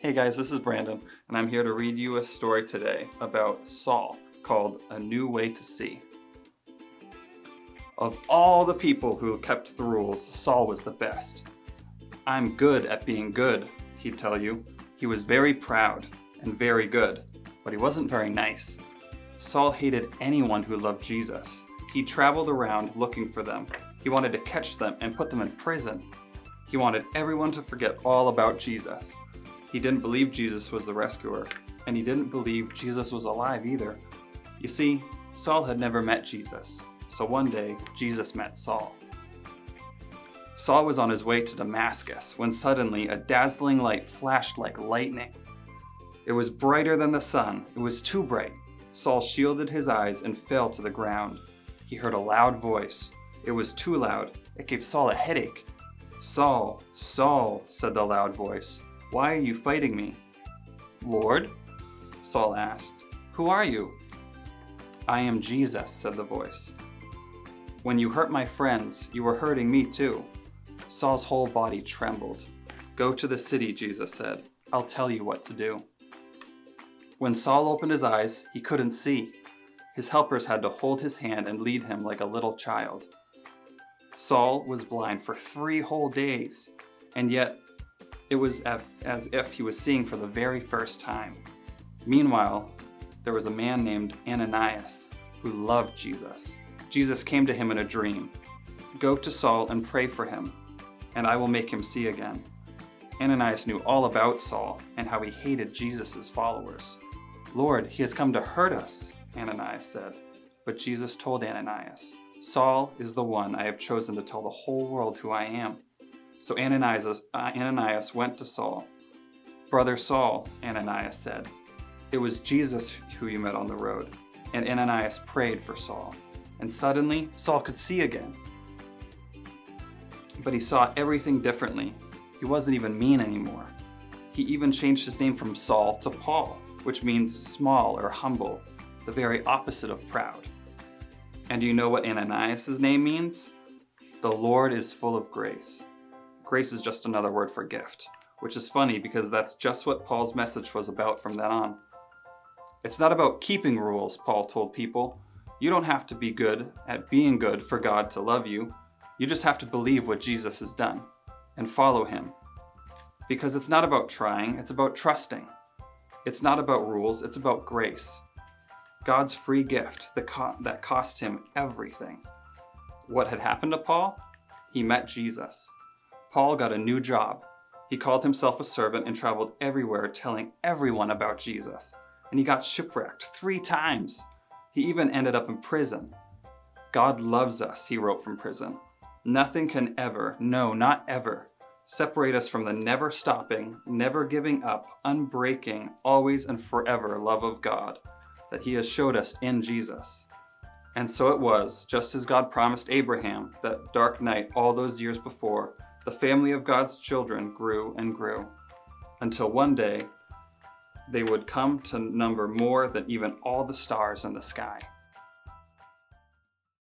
Hey guys, this is Brandon, and I'm here to read you a story today about Saul called A New Way to See. Of all the people who kept the rules, Saul was the best. I'm good at being good, he'd tell you. He was very proud and very good, but he wasn't very nice. Saul hated anyone who loved Jesus. He traveled around looking for them. He wanted to catch them and put them in prison. He wanted everyone to forget all about Jesus. He didn't believe Jesus was the rescuer, and he didn't believe Jesus was alive either. You see, Saul had never met Jesus, so one day Jesus met Saul. Saul was on his way to Damascus when suddenly a dazzling light flashed like lightning. It was brighter than the sun. It was too bright. Saul shielded his eyes and fell to the ground. He heard a loud voice. It was too loud. It gave Saul a headache. "Saul, Saul," said the loud voice. "Why are you fighting me?" "Lord?" Saul asked. "Who are you?" "I am Jesus," said the voice. "When you hurt my friends, you were hurting me too." Saul's whole body trembled. "Go to the city," Jesus said. "I'll tell you what to do." When Saul opened his eyes, he couldn't see. His helpers had to hold his hand and lead him like a little child. Saul was blind for 3 whole days, and yet it was as if he was seeing for the very first time. Meanwhile, there was a man named Ananias who loved Jesus. Jesus came to him in a dream. "Go to Saul and pray for him, and I will make him see again." Ananias knew all about Saul and how he hated Jesus' followers. "Lord, he has come to hurt us," Ananias said. But Jesus told Ananias, "Saul is the one I have chosen to tell the whole world who I am." So Ananias went to Saul. "Brother Saul," Ananias said, "it was Jesus who you met on the road." And Ananias prayed for Saul. And suddenly, Saul could see again. But he saw everything differently. He wasn't even mean anymore. He even changed his name from Saul to Paul, which means small or humble, the very opposite of proud. And do you know what Ananias' name means? The Lord is full of grace. Grace is just another word for gift, which is funny because that's just what Paul's message was about from then on. It's not about keeping rules, Paul told people. You don't have to be good at being good for God to love you. You just have to believe what Jesus has done and follow him. Because it's not about trying, it's about trusting. It's not about rules, it's about grace. God's free gift that cost him everything. What had happened to Paul? He met Jesus. Paul got a new job. He called himself a servant and traveled everywhere telling everyone about Jesus. And he got shipwrecked 3 times. He even ended up in prison. "God loves us," he wrote from prison. "Nothing can ever, no, not ever, separate us from the never stopping, never giving up, unbreaking, always and forever love of God that he has showed us in Jesus." And so it was, just as God promised Abraham that dark night all those years before, the family of God's children grew and grew, until one day they would come to number more than even all the stars in the sky.